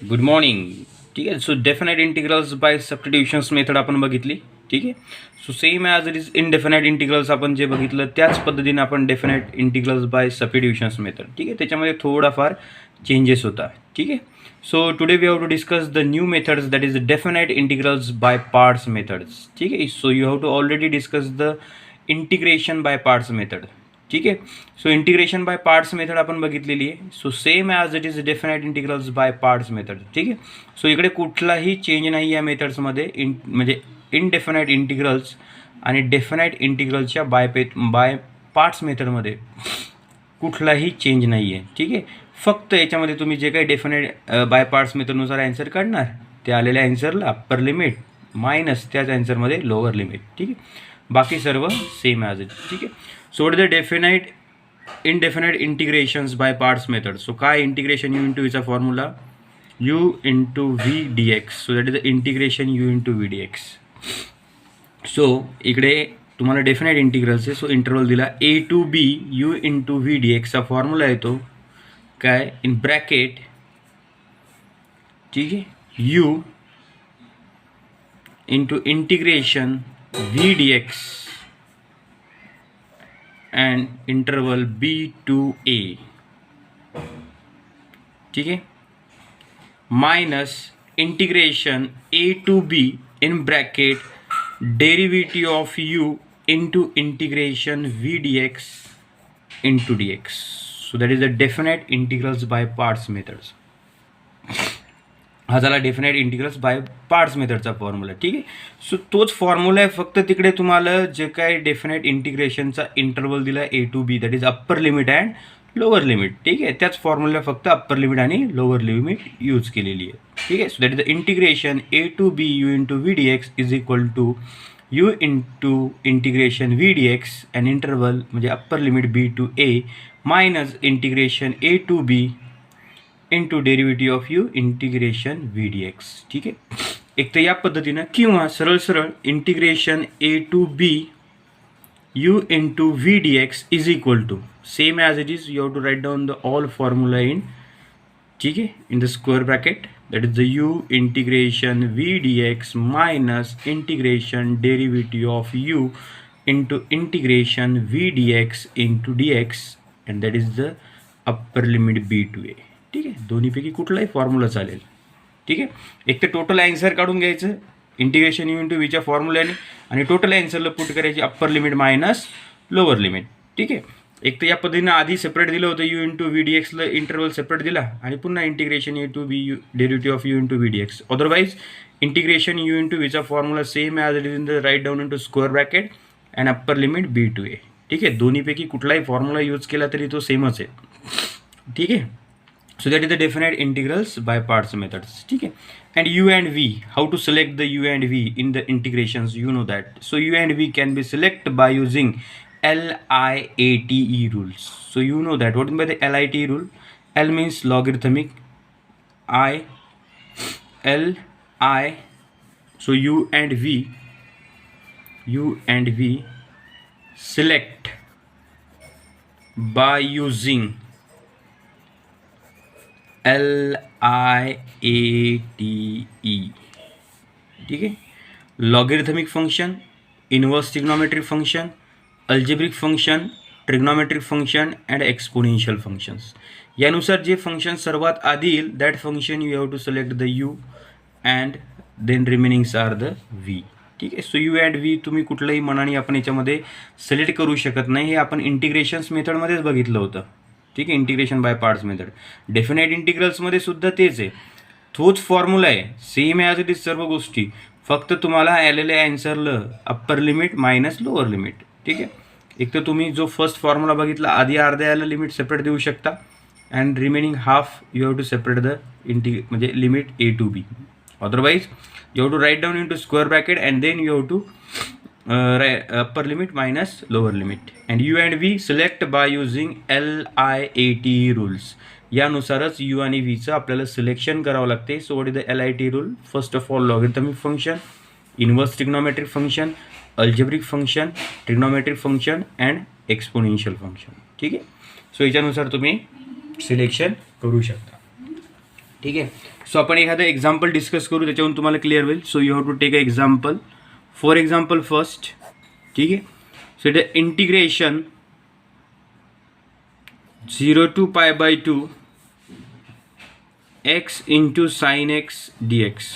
Good morning. ठीक आहे. So definite integrals by substitutions method आपण बघितली. ठीक आहे. So same as it is indefinite integrals आपण जे बघितलं त्याच पद्धतीने आपण definite integrals by substitutions method. ठीक आहे. त्याच्यामध्ये थोडाफार चेंजेस होता. ठीक आहे. So today we have to discuss the new methods that is definite integrals by parts methods. ठीक आहे. So you have to already discuss the integration by parts method. ठीक आहे. So integration by parts method आपण बघितलेली आहे. So same as it is definite integrals by parts method. ठीक आहे. So इकडे कुठलाही चेंज नाही या मेथड्समध्ये. म्हणजे इनडेफिनाइट इंटिग्रल्स आणि डेफिनाइट इंटिग्रल्सच्या बाय पार्ट्स मेथडमध्ये कुठलाही चेंज नाही आहे. ठीक आहे. फक्त याच्यामध्ये तुम्ही जे काही डेफिनाइट बाय पार्ट्स मेथडनुसार ॲन्सर काढणार ते आलेल्या ॲन्सरला अप्पर लिमिट मायनस त्याच ॲन्सरमध्ये लोअर लिमिट. ठीक आहे. बाकी सर्व सेम ॲज इट. ठीक आहे. So what is the definite indefinite integrations by parts method. So काय इंटिग्रेशन यू इंटू वीचा formula U into V D X. So that is the integration you into V D X. So इकडे तुम्हाला definite integrals आहे. So interval दिला A to B you into V D एक्सचा formula येतो काय in bracket. ठीक आहे. U into integration V D x and interval b to a. ठीक है. Minus integration a to b in bracket derivative of u into integration v dx into dx. So that is the definite integrals by parts methods. हा झाला definite integrals by parts मेथडचा formula. ठीक आहे. So तोच formula आहे. फक्त तिकडे तुम्हाला जे काय डेफिनाइट इंटिग्रेशनचा इंटरवल दिला A to B that is upper limit and lower limit. ठीक आहे. त्याच फॉर्म्युला फक्त अप्पर लिमिट आणि लोअर लिमिट यूज केलेली आहे. ठीक आहे. So that is the integration A to B you into V D x is equal to U into integration V D x and interval म्हणजे upper limit B to A minus integration A to B into derivative of U integration V D x. ठीक आहे. एक तर या पद्धतीनं किंवा सरळ सरळ integration A to B you into V D x is equal to same as it is you have to write down the all formula in. ठीक आहे. In the square bracket that is the u integration V D x minus integration derivative of you into integration V D x into d x and that is the upper limit B to A. ठीक आहे. दोन्हीपैकी कुठलाही formula चालेल. ठीक आहे. एक तर total answer काढून घ्यायचं इंटिग्रेशन यू इंटू व्हीच्या फॉर्म्युल्याने आणि टोटल ॲन्सरला पुट करायची upper limit minus lower limit. ठीक आहे. एक तर या पद्धतीनं आधी सेपरेट दिलं होतं यू इंटू व्ही डी एक्सला इंटरवल सेपरेट दिला आणि पुन्हा integration A to B U derivative of you into V D X. Otherwise integration you into व्हीचा formula same as it is in the right down into square bracket and upper limit B to A. ठीक आहे. दोन्हीपैकी कुठलाही formula use केला तरी तो सेमच आहे. ठीक आहे. So that is the definite integrals by parts methods. ठीक है. And u and v, how to select the u and v in the integrations, you know that. So u and v can be selected by using LIATE rules. So you know that. What is by the LIATE rule? L means logarithmic, I. So u and v select by using LIATE. ठीक आहे. Logarithmic function, inverse trigonometric function, algebraic function, trigonometric function and exponential functions. यानुसार जे function सर्वात आधी येईल that function you have to select the u and then remainings are the v. ठीक आहे. So you and V तुम्ही कुठल्याही मनाने आपण याच्यामध्ये सिलेक्ट करू शकत नाही. हे आपण इंटिग्रेशन्स मेथडमध्येच बघितलं होतं. ठीक आहे. Integration by parts method definite इंटिग्रल्समध्ये सुद्धा तेच आहे. तोच फॉर्म्युला आहे. सेम ॲज इट इज सर्व गोष्टी. फक्त तुम्हाला आलेल्या ॲन्सरला upper limit minus lower limit. ठीक आहे. एक तर तुम्ही जो फर्स्ट फॉर्म्युला बघितला आधी अर्ध्या याला लिमिट सेपरेट देऊ शकता and remaining half you have to separate the म्हणजे limit a to b. Otherwise you have to write down into square bracket and then you have to upper limit minus lower limit and u and v select by using LIATE rules. यानुसारच u आणि v चं आपल्याला selection करावं लागते. So what is the LIATE rule? First of all logarithmic function, inverse trigonometric function, algebraic function, trigonometric function and exponential function. ठीक आहे. So याच्यानुसार तुम्ही selection करू शकता. ठीक आहे. सो आपण एखादं एक्झाम्पल डिस्कस करू, त्याच्यावरून तुम्हाला क्लिअर होईल. So you have to take a example. For example first, ठीक आहे. So it integration 0 to π/2 x into sin x dx.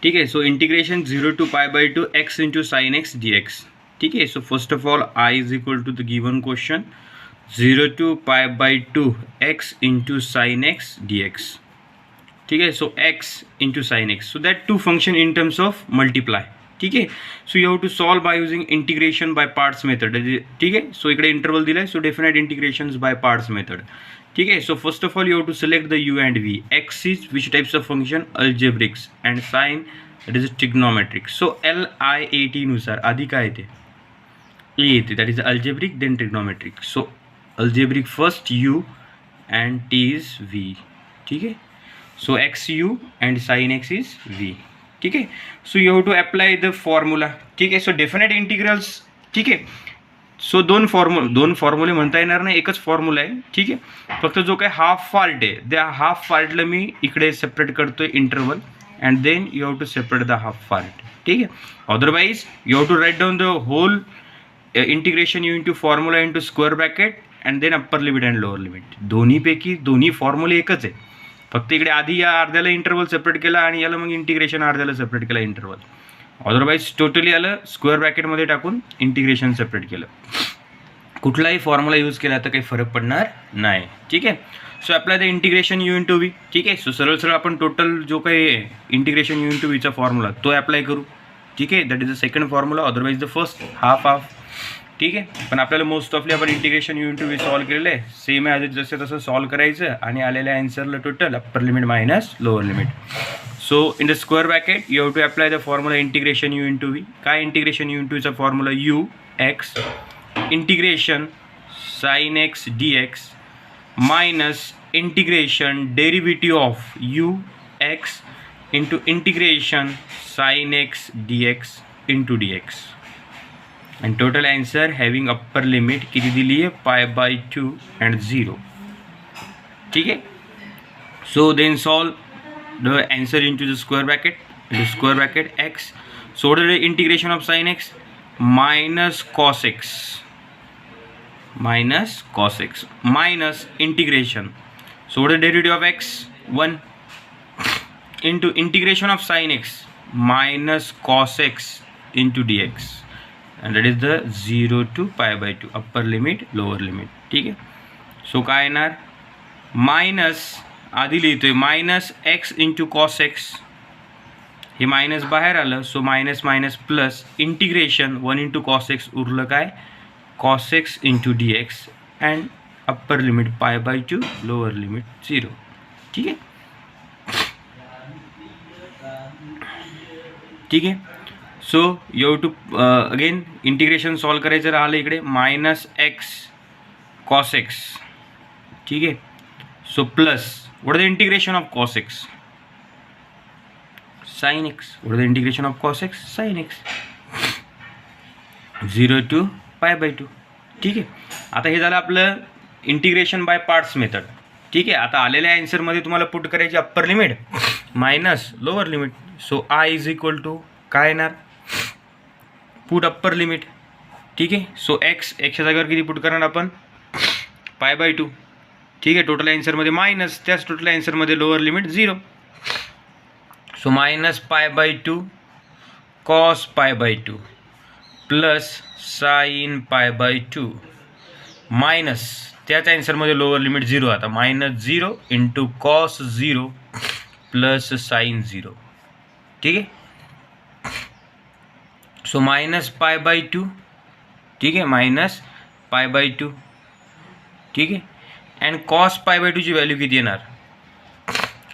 ठीक आहे. So integration 0 to π/2 x into sin x dx. ठीक आहे. So first of all I is equal to the given question 0 to π/2 x into sin x dx. ठीक आहे. So x into sin x. So that two function in terms of multiply. ठीक आहे. So you have to solve by using integration by parts method. ठीक आहे. So इकडे interval दिला आहे, so definite integrations by parts method. ठीक आहे. So first of all you have to select the u and v. x is which types of function? Algebraics. and sin that is trigonometric. So LIAT नुसार आधी काय येते? A येते, that is algebraic then trigonometric. So algebraic first u and t is v. ठीक आहे. So x u and sin x is v. ठीक आहे. So you have to apply the formula. ठीक आहे. So definite integrals. ठीक आहे. So दोन फॉर्म्युले म्हणता येणार नाही, एकच फॉर्म्युला आहे. ठीक आहे. फक्त जो काय हाफ पार्ट आहे त्या हाफ पार्टला मी इकडे सेपरेट करतोय interval, and then you have to separate the half part. ठीक आहे. Otherwise you have to write down the whole integration you into formula into square bracket and then upper limit and lower limit. दोन्हीपैकी दोन्ही फॉर्म्युले एकच आहे, फक्त इकडे आधी या अर्ध्याला इंटरवल सेपरेट केला आणि याला मग इंटिग्रेशन अर्ध्याला सेपरेट केला इंटरवल. अदरवाईज टोटली याला स्क्वेअर ब्रॅकेटमध्ये टाकून इंटिग्रेशन सेपरेट केलं. कुठलाही फॉर्म्युला यूज केला तर काही फरक पडणार नाही. ठीक आहे. So apply the integration you into V. ठीक आहे. सो सरळ सरळ आपण टोटल जो काही इंटिग्रेशन यू इंटू व्हीचा फॉर्म्युला तो अप्लाय करू. ठीक आहे. That is the second formula, otherwise the first half. ठीक आहे. पण आपल्याला मोस्ट ऑफली आपण integration you into V solve केलेलं आहे. सेम आहे, आधी जसं तसं सॉल्व करायचं आणि आलेल्या आन्सरला total upper limit minus lower limit. So in the square bracket you have to apply the formula integration you into v. काय इंटिग्रेशन यू इंटू व्हीचा formula? U x integration sine x d x minus integration derivative of u x into integration sine x d x into d x. and total answer having upper limit किती दिली आहे? π/2 and 0. ठीक आहे. so then solve the answer into the square bracket x. so what is the integration of sin x? minus cos x minus integration. so what is the derivative of x? 1 into integration of sin x minus cos x into dx. and that is the 0 to π/2 upper limit lower limit. ठीक आहे. So काय येणार? Minus आधी लिहितोय minus x into cos x, हे minus बाहेर आलं, so minus minus plus integration 1 into cos x उरलं काय? Cos x into d x and upper limit π/2 lower limit 0. ठीक आहे. ठीक आहे. So you have to again integration solve करायचं राहिलं इकडे मायनस एक्स कॉस एक्स. ठीक आहे. So plus what is the integration of cos x? Sine x. What is the integration of cos x? Sine x. 0 to π/2. ठीक आहे. आता हे झालं आपलं इंटिग्रेशन बाय पार्ट्स मेथड. ठीक आहे. आता आलेल्या आन्सरमध्ये तुम्हाला पुट करायची upper limit minus lower limit. So I is equal to काय येणार? Put upper limit. ठीक आहे. सो एक्सच्या जागेवर किती पुट करणार आपण? π/2. ठीक आहे. टोटल आन्सरमध्ये मायनस, त्याच टोटल आन्सरमध्ये lower limit 0. So minus π/2 cos π/2 plus sine π/2 minus त्याच आन्सरमध्ये लोअर लिमिट 0. आता minus 0 into cos 0 plus sine 0. ठीक आहे. So minus π/2. ठीक आहे. मायनस π/2. ठीक आहे. अँड कॉस π/2 ची व्हॅल्यू किती येणार?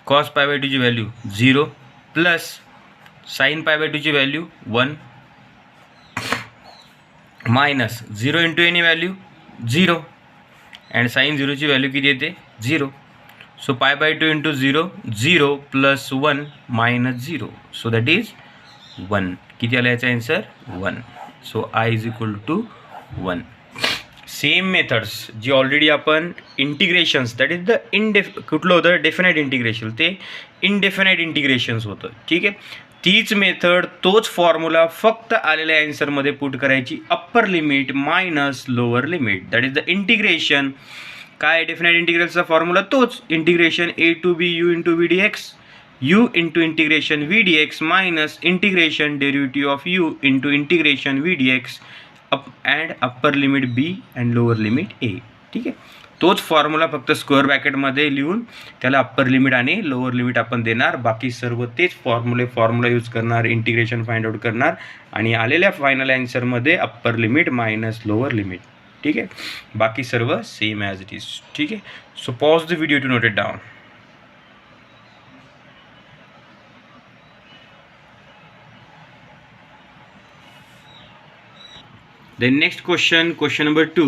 कॉस π/2 ची व्हॅल्यू 0 प्लस साइन π/2 ची value 1 minus 0 into any value 0 and sine 0 ची व्हॅल्यू किती येते? 0. So π/2 into 0 0 plus 1 minus 0. So that is 1. किती आला याचा आन्सर? 1. So I is equal to 1. Same methods जी ऑलरेडी आपण इंटिग्रेशन्स दॅट इज द कुठलं होतं डेफिनेट इंटिग्रेशन, ते इनडेफिनेट इंटिग्रेशन्स होतं. ठीक आहे, तीच मेथड तोच फॉर्म्युला फक्त आलेल्या आन्सरमध्ये पुट करायची. Upper limit minus lower limit that is the integration. काय डेफिनेट इंटिग्रलचा फॉर्म्युला तोच integration A to B you into V D x, u into integration v dx minus integration derivative of u into integration v dx and upper limit b and lower limit a. ठीक आहे, तोच formula फक्त square ब्रॅकेटमध्ये लिहून त्याला upper limit आणि lower limit आपण देणार. बाकी सर्व तेच फॉर्म्युला यूज करणार, इंटिग्रेशन फाइंड आउट करणार आणि आलेल्या फायनल आन्सरमध्ये upper limit minus lower limit. ठीक आहे, बाकी सर्व सेम ॲज इट इज. ठीक आहे, so pause the video to note it down. Then next question number 2,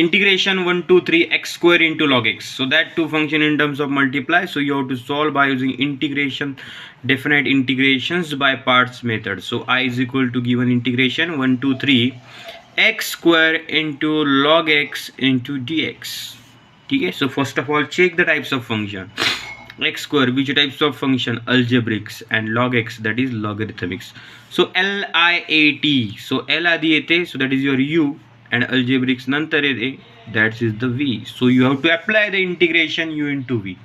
integration 1 2 3 x square into log x. So that two function in terms of multiply, so you have to solve by using integration, definite integrations by parts method. So I is equal to given integration 1 2 3 x square into log x into dx. Okay, so first of all check the types of function. X square, which types of function? Algebraics, and log x, that is logarithmics. So LIAT, so L आधी येते, so that is your U, and algebraics नंतर येते, that is the V. So you have to apply the integration U into V.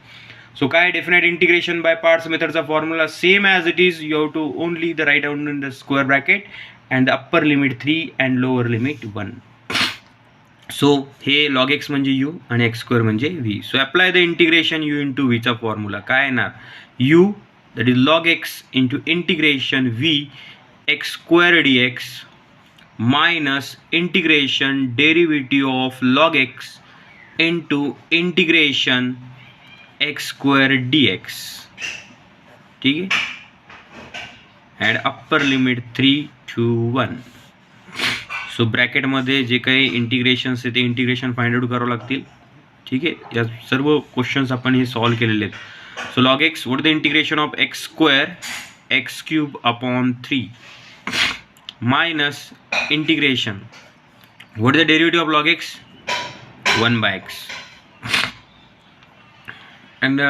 So काय definite integration by parts methodचा formula same as it is. You have to only the write down in the square bracket and the upper limit 3 and lower limit 1. So हे log x म्हणजे u आणि x square म्हणजे v. So apply the integration you into व्हीचा formula काय येणार? U that is log x into integration v x square d x minus integration derivative of log x into integration x square d x. ठीक आहे, add upper limit 3 to 1. So ब्रॅकेटमध्ये जे काही इंटिग्रेशन्स आहे ते इंटिग्रेशन फाइंड आउट करावं लागतील. ठीक आहे, या सर्व क्वेश्चन्स आपण हे सॉल्व केलेले आहेत. So log x, what the integration of x square x cube upon 3 minus integration, what the derivative of log x 1 by x, and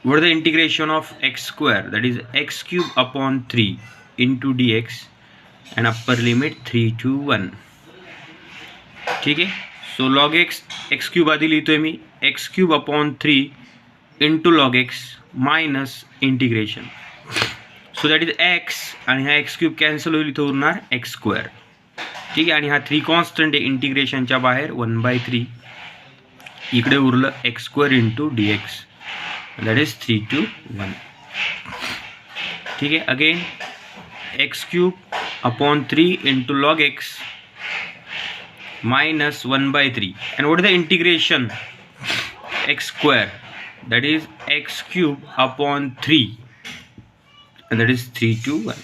what is the integration of x square, that is x cube upon 3 into dx and upper limit 3 to 1. ठीक आहे, so log x x cube आधी लिहितोय मी, x cube upon 3 into log x minus integration, so that is x, आणि हा x cube cancel होईल, इथं उरणार एक्स स्क्वेअर. ठीक आहे, आणि हा 3 कॉन्स्टंट आहे इंटिग्रेशनच्या बाहेर 1/3, इकडे उरलं x square into d x, that is 3 to 1. ठीक आहे, again x cube upon 3 into log x minus 1/3, and what is the integration x square, that is x cube upon 3 and that is 3 to 1.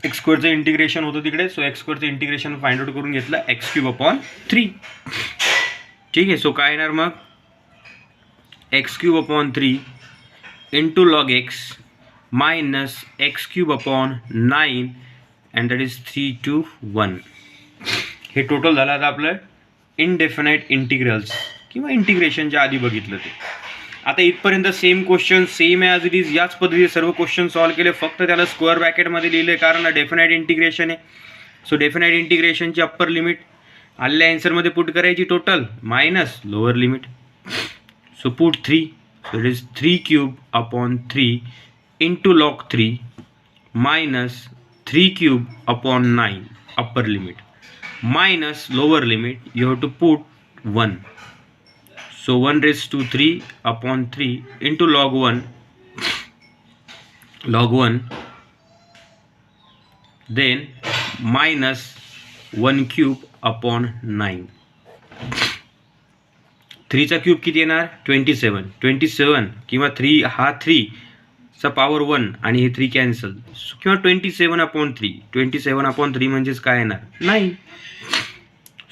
x squareचं integration होतं तिकडे, so x squareचं integration find out करून घेतलं x cube upon 3. ठीक आहे, so काय येणार मग x cube upon 3 into log x minus x cube upon 9 and that is 3 to 1. हे टोटल झालं आता आपलं इनडेफिनाईट इंटिग्रल्स किंवा इंटिग्रेशनच्या आधी बघितलं ते. आता इथपर्यंत same question same as it is, याच पद्धतीने सर्व क्वेश्चन सॉल्व केले, फक्त त्याला स्क्वेअर ब्रॅकेटमध्ये लिहिले कारण डेफिनाईट इंटिग्रेशन आहे. सो डेफिनाईट इंटिग्रेशनची अप्पर लिमिट आलेल्या आन्सरमध्ये पुट करायची total minus lower limit. So put 3, so it is 3 cube upon 3 into log 3 minus 3 cube upon 9 upper limit minus lower limit, you have to put 1. So 1 raised to 3 upon 3 into log 1 then minus 1 cube upon 9. 3 चा cube किती येणार 27 किंवा 3 हा 3 चा power 1 आणि हे 3 cancel, किंवा 27/3 म्हणजेच काय येणार 9.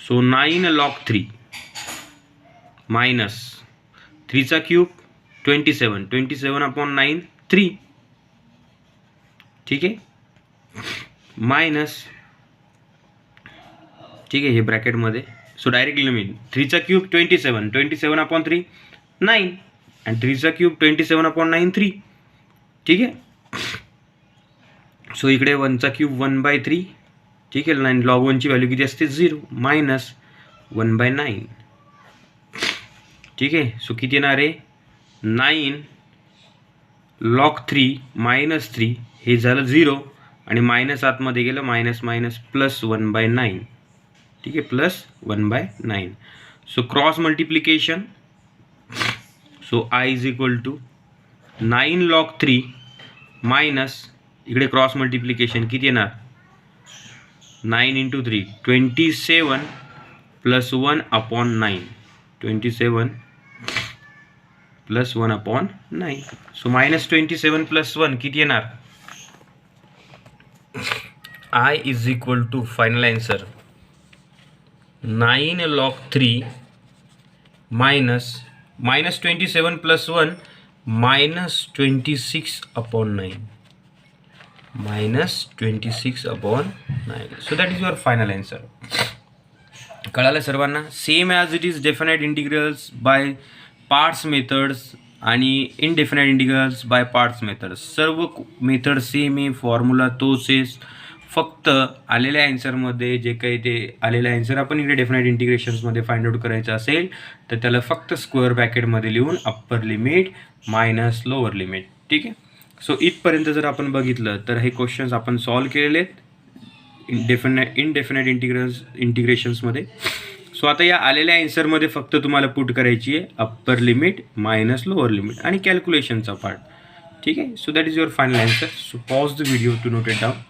सो 9 log 3 मायनस 3 चा क्यूब 27/9 3. ठीक आहे, मायनस ठीक आहे, हे ब्रॅकेटमध्ये. सो डायरेक्टली लिमिट 3चा क्यूब 27, 27/3 9, आणि 3चा क्यूब 27/9 3. ठीक आहे. सो इकडे 1चा क्यूब 1/3. ठीक आहे. 9 log 1ची व्हॅल्यू किती असते 0 मायनस 1/9. ठीक आहे. सो किती येणार आहे 9 log 3 मायनस 3, हे झालं 0, आणि मायनस आतमध्ये गेलं मायनस मायनस प्लस 1/9. ठीक आहे, plus 1/9. So cross multiplication. So I is equal to 9 log 3 minus, इकडे क्रॉस मल्टिप्लिकेशन किती येणार 9 × 3 27 plus 1/9. 27 plus 1/9. So minus 27 plus 1 किती येणार I is equal to final answer 9 log 3 minus 27 plus 1 minus 26/9. Minus 26/9. So that is your final answer. कळालं सर्वांना. Same as it is definite integrals by parts methods आणि indefinite integrals by parts methods, सर्व method same आहे, formula तोच आहे. फक्त आलेल्या ॲन्सरमध्ये जे काही ते आलेलं ॲन्सर आपण इकडे डेफिनेट इंटिग्रेशन्समध्ये फाइंड आउट करायचं असेल तर त्याला फक्त स्क्वेअर ब्रॅकेटमध्ये लिहून upper limit minus lower limit. ठीक आहे. सो इथपर्यंत जर आपण बघितलं तर हे क्वेश्चन्स आपण सॉल्व केलेले आहेत इनडेफिनेट इंटिग्रेशन्समध्ये. सो आता या आलेल्या ॲन्सरमध्ये फक्त तुम्हाला पुट करायची आहे upper limit minus lower limit आणि कॅल्क्युलेशनचा पार्ट. ठीक आहे. So that is your final answer. So pause the video to note it down.